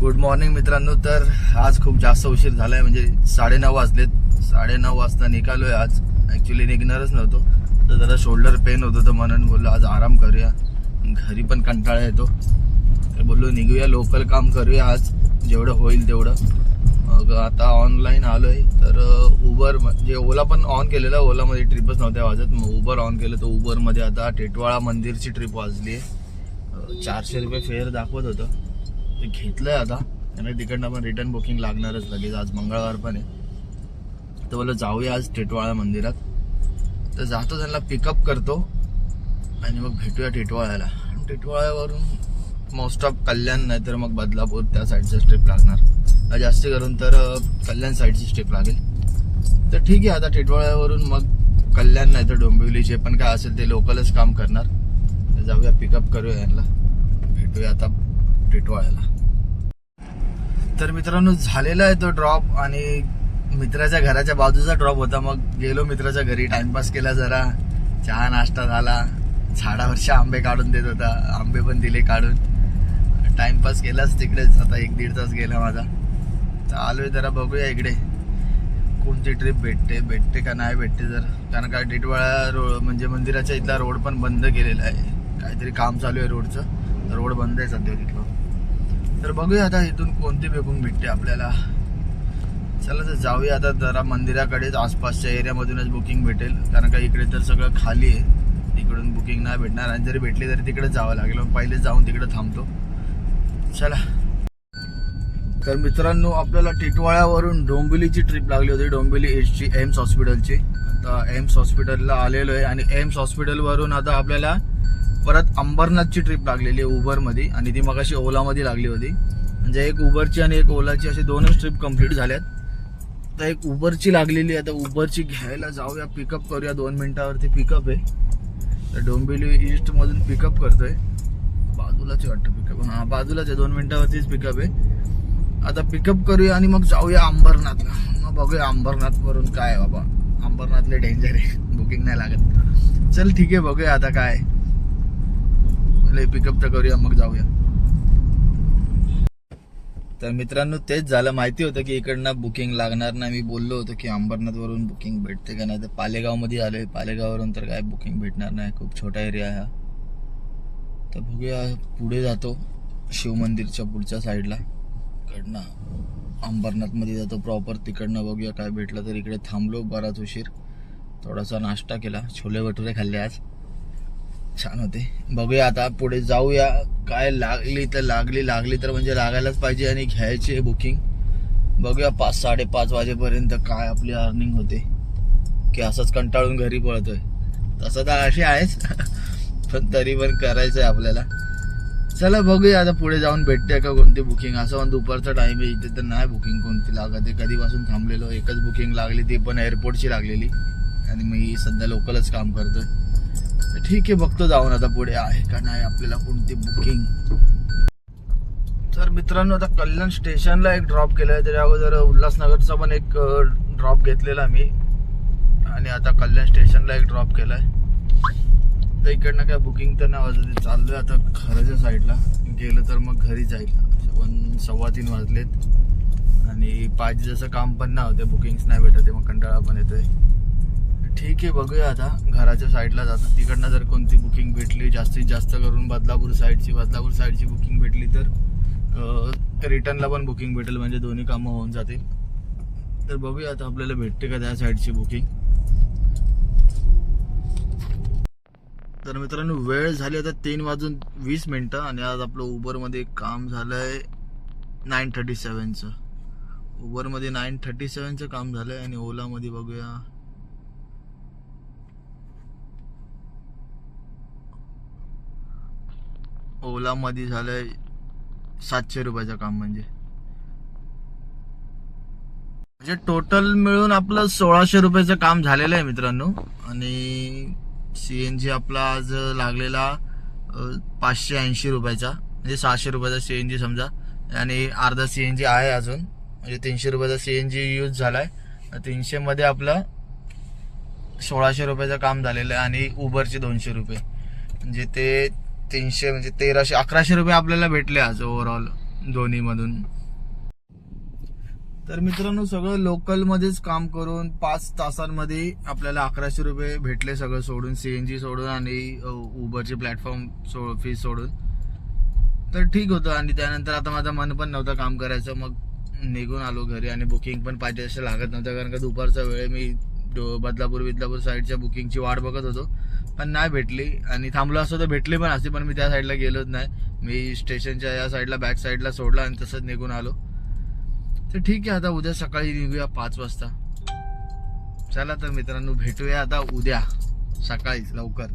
Good morning मित्रांनो. तर आज खूप जास्त उशीर झालाय, म्हणजे 9:30 वाजलेत. 9:30 वाजता निघालोय. आज ऍक्च्युली निघणारच नव्हतो, तर जरा शोल्डर पेन होतं, तर म्हणून बोललो आज आराम करूया. घरी पण कंटाळा येतो, तर बोललो निघूया, लोकल काम करूया आज जेवढं होईल तेवढं. मग आता ऑनलाईन आलोय. तर उबर म्हणजे ओला पण ऑन केलेला, ओलामध्ये ट्रिपच नव्हत्या वाजत. मग उबर ऑन केलं, तर उबरमध्ये आता टिटवाळा मंदिरची ट्रिप वाजली आहे. 400 रुपये फेअर दाखवत होतं, ते घेतलंय आता. आणि तिकडनं पण रिटर्न बुकिंग लागणारच लगेच. आज मंगळवार पण आहे, तर बोललो जाऊया आज टिटवाळा मंदिरात. तर जातो, त्यांना पिकअप करतो आणि मग भेटूया टिटवाळ्याला. टिटवाळ्यावरून मोस्ट ऑफ कल्याण नाही तर मग बदलापूर त्या साईडचा स्ट्रिप लागणार. जास्ती करून तर कल्याण साईडची स्ट्रिप लागेल. तर ठीक आहे, आता टिटवाळ्यावरून मग कल्याण नाही तर डोंबिवली जे पण काय असेल ते लोकलच काम करणार. तर जाऊया, पिकअप करूया यांना, भेटूया आता टिटवाळ्याला. तर मित्रांनो झालेला आहे तो ड्रॉप, आणि मित्राच्या घराच्या बाजूचा ड्रॉप होता. मग गेलो मित्राच्या घरी, टाइमपास केला जरा, चहा नाश्ता झाला. झाडावरचे आंबे काढून देत होता, आंबे पण दिले काढून. टाइमपास केलाच तिकडेच. आता 1-1.5 तास गेला माझा. तर आलोय, जरा बघूया इकडे कोणती ट्रिप भेटते का नाही भेटते. जर कारण काय टिटवाळा म्हणजे मंदिराच्या इथला रोड पण बंद केलेला आहे, काहीतरी काम चालू आहे रोडचं. रोड बंद आहे सध्या तिथलं. तर बघूया आता इथून कोणती बुकिंग भेटते आपल्याला. चला तर जाऊया आता जरा मंदिराकडेच, आसपासच्या एरियामधूनच बुकिंग भेटेल. कारण का इकडे तर सगळं खाली आहे, इकडून बुकिंग नाही भेटणार. आणि जरी भेटली तरी तिकडे जावं लागेल. मग पहिले जाऊन तिकडे थांबतो. चला. तर मित्रांनो आपल्याला टिटवाळ्यावरून डोंबिवलीची ट्रिप लागली होती, डोंबिवली एसची एम्स हॉस्पिटलची. आता एम्स हॉस्पिटलला आलेलो आहे, आणि एम्स हॉस्पिटलवरून आता आपल्याला परत अंबरनाथची ट्रिप लागलेली आहे उबरमध्ये. आणि ती मगाशी ओलामध्ये लागली होती. म्हणजे एक उबरची आणि एक ओलाची अशी दोनच ट्रिप कंप्लीट झाल्यात. तर एक उबरची लागलेली आहे. आता उबरची घ्यायला जाऊया, पिकअप करूया. 2 मिनिटावरती पिकअप आहे. तर डोंबिवली ईस्ट मधून पिकअप करतोय. बाजूलाच वाटतं पिकअप, हा बाजूलाच आहे, 2 मिनिटावरतीच पिकअप आहे. आता पिकअप करूया आणि मग जाऊया अंबरनाथला. मग बघूया अंबरनाथ वरून काय बाबा. अंबरनाथले डेंजर आहे, बुकिंग नाही लागत. चल ठीक आहे, बघूया आता काय. पिकअप तर करूया, मग जाऊया. तर मित्रांनो तेच झालं, माहिती होतं की इकडनं बुकिंग लागणार नाही. मी बोललो होतो की अंबरनाथ वरून बुकिंग भेटते का नाही. तर पालेगाव मध्ये आलोय, पालेगाववरून तर काय बुकिंग भेटणार नाही, खूप छोटा एरिया आहे हा. तर बघूया, पुढे जातो शिव मंदिरच्या पुढच्या साईडला, इकडनं अंबरनाथ मध्ये जातो प्रॉपर. तिकडनं बघूया काय भेटलं. तर इकडे थांबलो बराच उशीर, थोडासा नाश्ता केला, छोले भटुरे खाल्ले आज, छान होते. बघूया आता पुढे जाऊया. काय लागली तर लागली तर म्हणजे लागायलाच पाहिजे, आणि घ्यायची बुकिंग. बघूया 5-5:30 वाजेपर्यंत काय आपली अर्निंग होते, की असंच कंटाळून घरी पळतोय. तसं तर असे आहेच पण तरी पण करायचंय आपल्याला. चला बघूया आता पुढे जाऊन भेटते का कोणती बुकिंग. असं पण दुपारचा टाइम आहे, इथे तर नाही बुकिंग कोणती लागत आहे. कधीपासून थांबलेलो, एकच बुकिंग लागली, ती पण एअरपोर्टची लागलेली. आणि मी सध्या लोकलच काम करतोय. ठीक आहे, बघतो जाऊन आता पुढे आहे का नाही आपल्याला कोणती बुकिंग. तर मित्रांनो आता कल्याण स्टेशनला एक ड्रॉप केलाय. त्याच्या अगोदर उल्हासनगरचा पण एक ड्रॉप घेतलेला मी, आणि आता कल्याण स्टेशनला एक ड्रॉप केलाय. तर इकडनं काय बुकिंग तर नाही वाजत. चाललोय आता घराच्या साईडला, गेलं तर मग घरी जाईल. 2:15 वाजलेत, आणि पाहिजे जसं काम पण नाही होते, बुकिंग्स नाही भेटत, मग कंटाळा पण येतोय. ठीक आहे, बघूया आता घराच्या साईडला जातो. तिकडनं जर कोणती बुकिंग भेटली, जास्तीत जास्त करून बदलापूर साईडची बुकिंग भेटली तर रिटर्नला पण बुकिंग भेटेल, म्हणजे दोन्ही कामं होऊन जातील. तर बघूया आता आपल्याला भेटते का त्या साईडची बुकिंग. तर मित्रांनो वेळ झाली आता 3:20, आणि आज आपलं उबरमध्ये काम झालंय 9:37चं. उबरमध्ये 9:37चं काम झालंय, आणि ओलामध्ये बघूया ओलामध्ये झालंय 700 रुपयाचं काम. म्हणजे टोटल मिळून आपलं 1600 रुपयाचं काम झालेलं आहे मित्रांनो. आणि सीएनजी आपला आज लागलेला 580 रुपयाचा, म्हणजे 600 रुपयाचा सीएनजी समजा. आणि अर्धा सीएनजी आहे अजून, म्हणजे 300 रुपयाचा सीएनजी यूज झालाय. 300 मध्ये आपलं 1600 रुपयाचं काम झालेलं आहे. आणि उबरचे 200 रुपये, म्हणजे ते 300 म्हणजे 1100 रुपये आपल्याला भेटले आज ओव्हरऑल. दोन्हीमधून. तर मित्रांनो सगळं लोकल मध्येच काम करून 5 तासांमध्ये आपल्याला 1100 रुपये भेटले, सगळं सोडून, CNG सोडून आणि उबरचे प्लॅटफॉर्म फीस सोडून. तर ठीक होतं. आणि त्यानंतर आता माझं मन पण नव्हतं काम करायचं, मग निघून आलो घरी. आणि बुकिंग पण पाहिजे असं लागत नव्हतं, कारण का दुपारचा वेळ मी बदलापूर साईडच्या बुकिंगची वाट बघत होतो, पण नाही भेटली. आणि थांबलो असतो तर भेटली पण असती, पण मी त्या साईडला गेलोच नाही. मी स्टेशनच्या या साईडला बॅक साईडला सोडला आणि तसंच निघून आलो. तर ठीक आहे, आता उद्या सकाळी निघूया 5 वाजता. चला तर मित्रांनो, भेटूया आता उद्या सकाळीच लवकर.